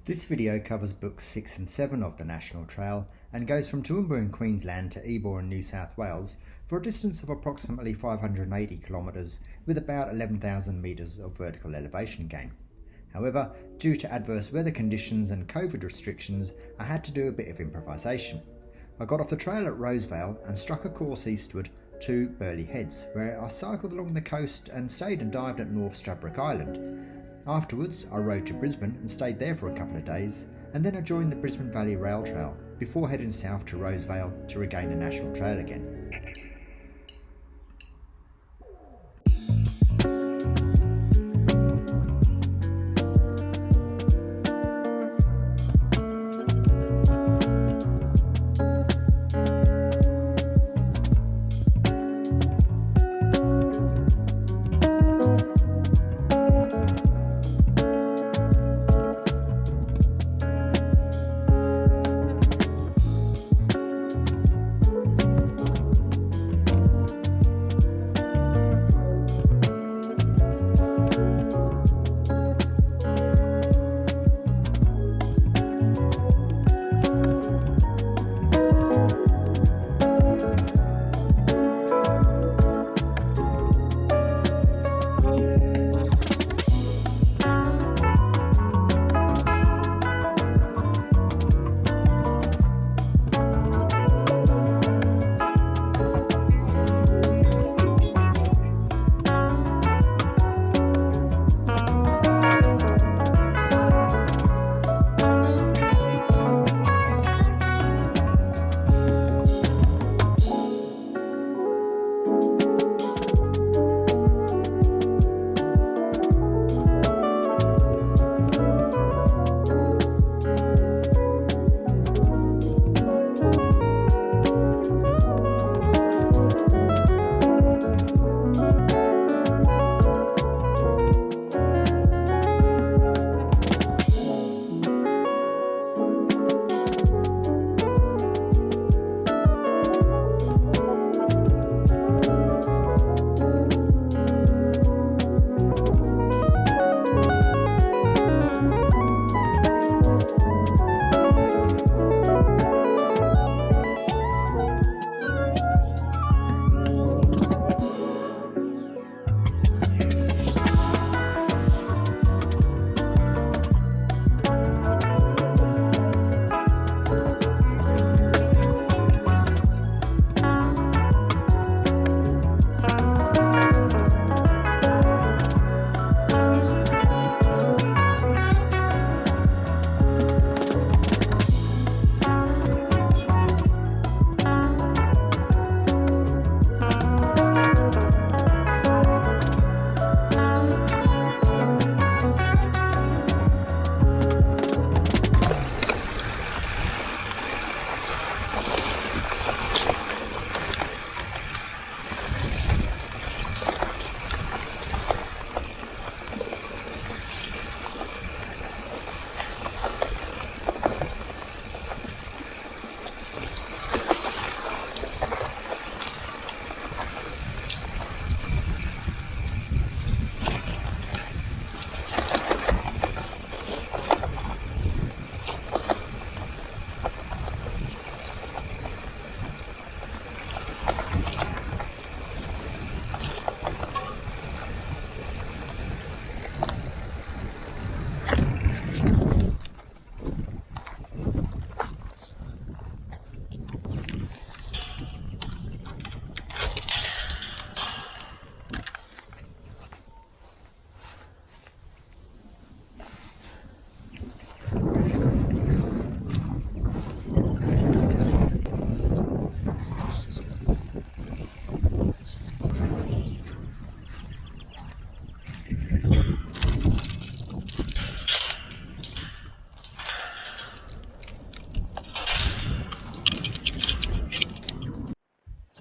This video covers books 6 and 7 of the National Trail and goes from Toowoomba in Queensland to Ebor in New South Wales for a distance of approximately 580 kilometres with about 11,000 metres of vertical elevation gain. However, due to adverse weather conditions and COVID restrictions, I had to do a bit of improvisation. I got off the trail at Rosevale and struck a course eastward to Burleigh Heads, where I cycled along the coast and stayed and dived at North Stradbroke Island. Afterwards, I rode to Brisbane and stayed there for a couple of days, and then I joined the Brisbane Valley Rail Trail before heading south to Rosevale to regain the National Trail again.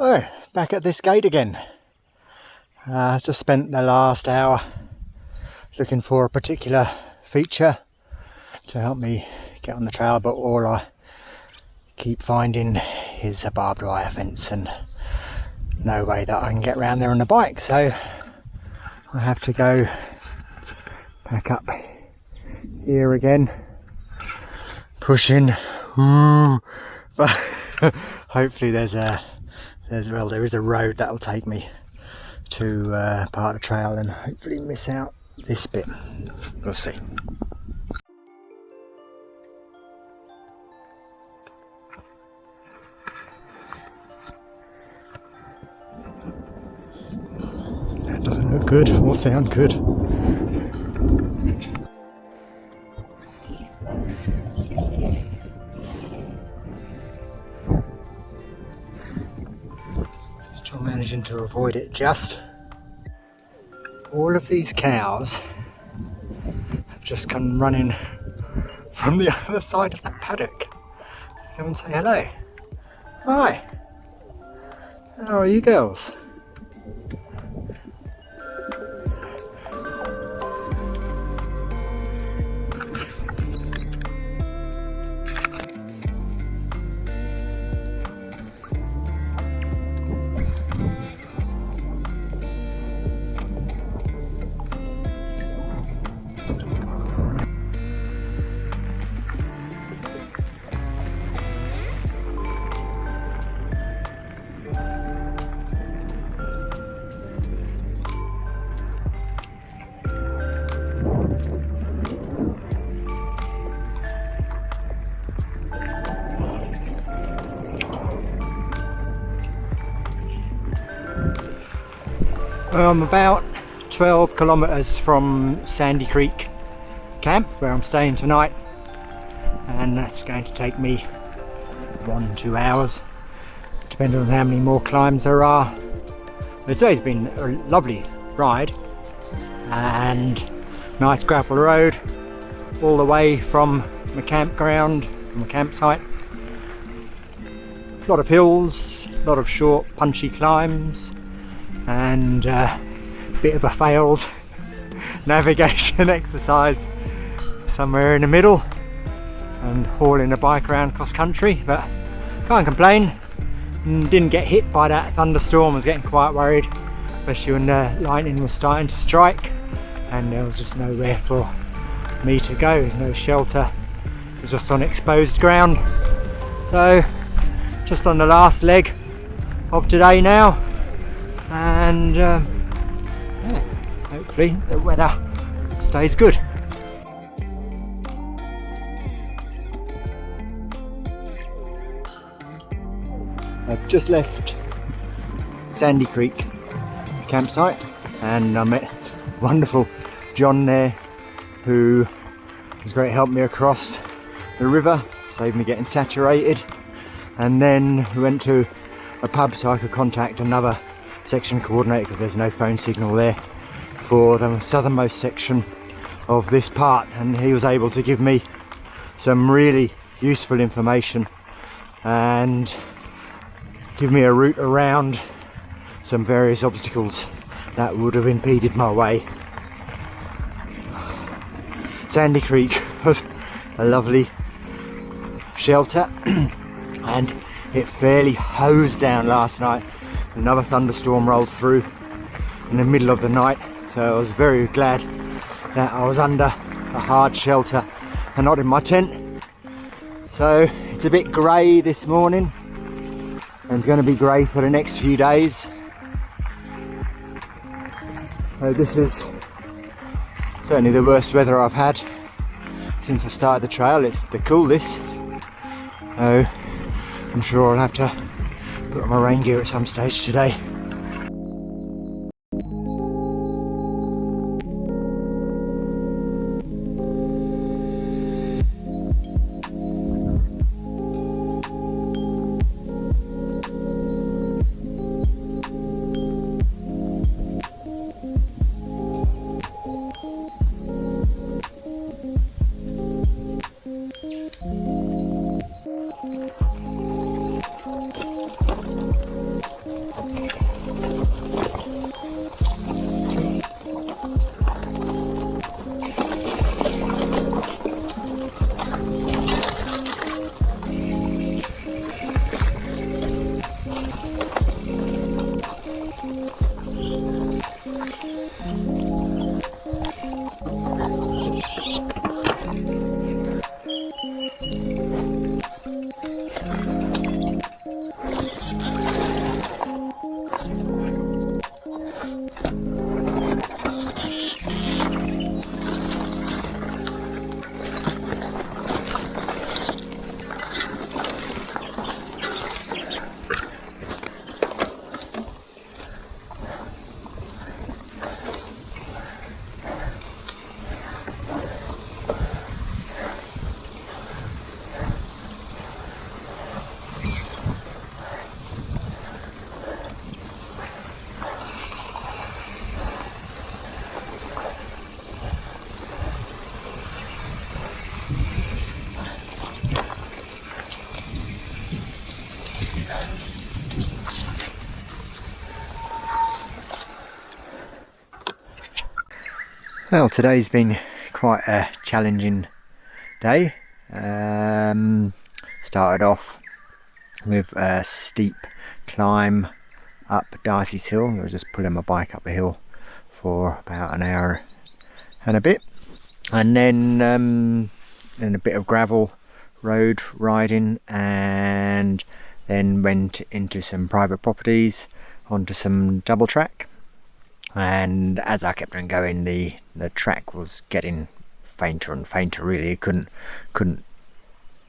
So, back at this gate again. I just spent the last hour looking for a particular feature to help me get on the trail, but all I keep finding is a barbed wire fence and no way that I can get around there on the bike, so I have to go back up here again pushing. Ooh. But hopefully there is a road that'll take me to part of the trail and hopefully miss out this bit. We'll see. That doesn't look good or sound good. Still managing to avoid it just. All of these cows have just come running from the other side of the paddock. Come and say hello. Hi. How are you girls? I'm about 12 kilometres from Sandy Creek camp where I'm staying tonight, and that's going to take me 1-2 hours depending on how many more climbs there are. But today's been a lovely ride and nice gravel road all the way from the campground, from the campsite. A lot of hills, a lot of short punchy climbs, and a bit of a failed navigation exercise somewhere in the middle and hauling a bike around cross country, but can't complain. Didn't get hit by that thunderstorm. I was getting quite worried, especially when the lightning was starting to strike and there was just nowhere for me to go. There's no shelter, it was just on exposed ground. So just on the last leg of today now, and yeah, hopefully the weather stays good. I've just left Sandy Creek campsite and I met wonderful John there, who was great, helped me across the river, saved me getting saturated, and then we went to a pub so I could contact another section coordinator because there's no phone signal there for the southernmost section of this part, and he was able to give me some really useful information and give me a route around some various obstacles that would have impeded my way. Sandy Creek was a lovely shelter and it fairly hosed down last night. Another thunderstorm rolled through in the middle of the night, so I was very glad that I was under a hard shelter and not in my tent. So it's a bit grey this morning and it's going to be grey for the next few days. So this is certainly the worst weather I've had since I started the trail. It's the coolest, so I'm sure I'll have to put on my rain gear at some stage today. Well, today's been quite a challenging day. Started off with a steep climb up Darcy's Hill. I was just pulling my bike up the hill for about an hour and a bit, and then a bit of gravel road riding, and then went into some private properties onto some double track. And as I kept on going, the track was getting fainter and fainter. Really, couldn't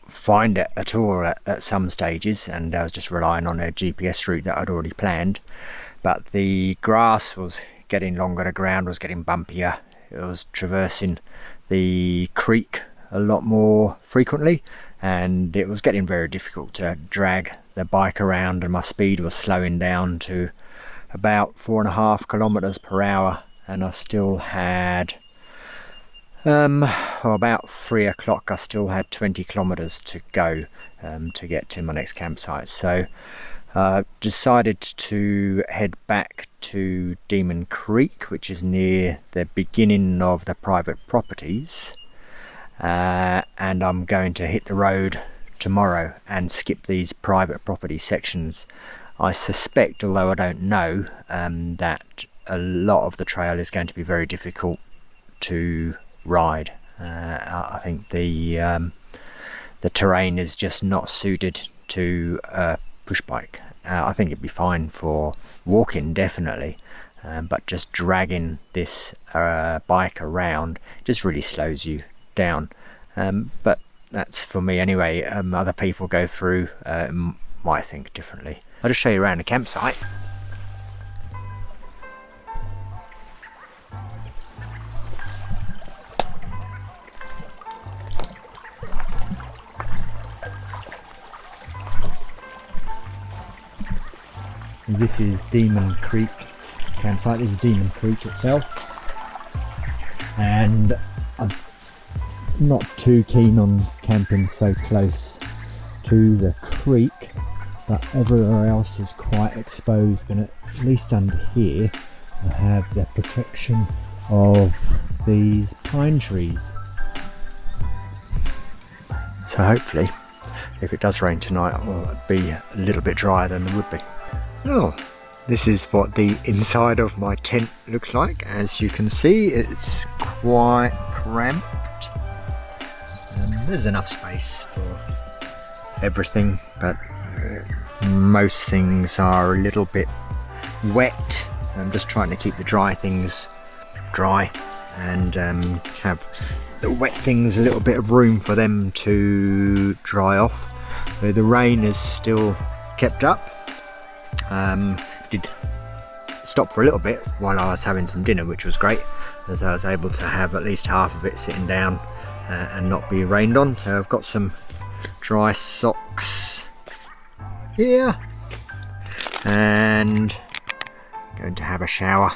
find it at all at some stages, and I was just relying on a GPS route that I'd already planned. But the grass was getting longer, the ground was getting bumpier. It was traversing the creek a lot more frequently, and it was getting very difficult to drag the bike around, and my speed was slowing down to about 4.5 kilometers per hour, and I still had about 3 o'clock I still had 20 kilometers to go to get to my next campsite. So I decided to head back to Demon Creek, which is near the beginning of the private properties, and I'm going to hit the road tomorrow and skip these private property sections. I suspect, although I don't know, that a lot of the trail is going to be very difficult to ride. I think the terrain is just not suited to a push bike. I think it'd be fine for walking, definitely, but just dragging this bike around just really slows you down. But that's for me anyway. Other people go through might think differently. I'll just show you around the campsite. And this is Demon Creek campsite. This is Demon Creek itself, and I'm not too keen on camping so close to the creek, but everywhere else is quite exposed, and at least under here I have the protection of these pine trees. So hopefully, if it does rain tonight, it'll be a little bit drier than it would be. Oh, this is what the inside of my tent looks like. As you can see, it's quite cramped. There's enough space for everything, but most things are a little bit wet, so I'm just trying to keep the dry things dry and have the wet things a little bit of room for them to dry off. So the rain is still kept up. Did stop for a little bit while I was having some dinner, which was great, as I was able to have at least half of it sitting down and not be rained on. So I've got some dry socks here, and going to have a shower,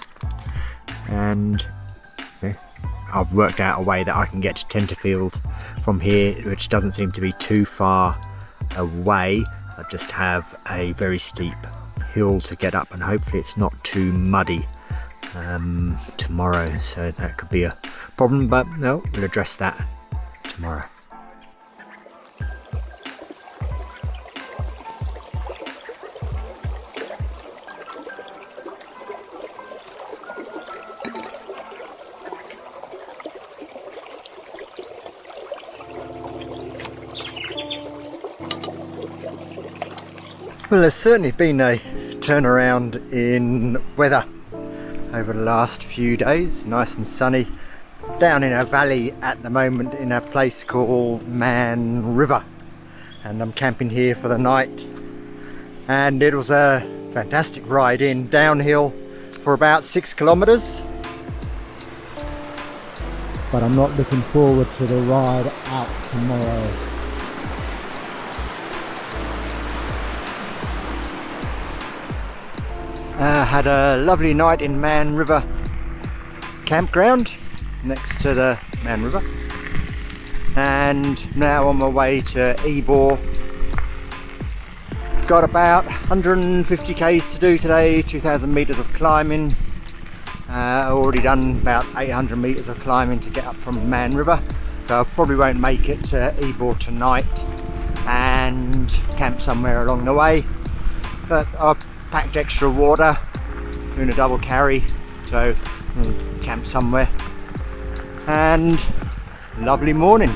and I've worked out a way that I can get to Tenterfield from here, which doesn't seem to be too far away. I just have a very steep hill to get up, and hopefully it's not too muddy tomorrow, so that could be a problem, but no, we'll address that tomorrow. Well, there's certainly been a turnaround in weather over the last few days. Nice and sunny down in a valley at the moment in a place called Man River, and I'm camping here for the night, and it was a fantastic ride in downhill for about 6 kilometers, but I'm not looking forward to the ride out tomorrow. Had a lovely night in Man River campground next to the Man River, and now on my way to Ebor. Got about 150 k's to do today, 2,000 meters of climbing, I've already done about 800 metres of climbing to get up from Man River, so I probably won't make it to Ebor tonight and camp somewhere along the way. But I've packed extra water, doing a double carry, so I'll camp somewhere. And lovely morning.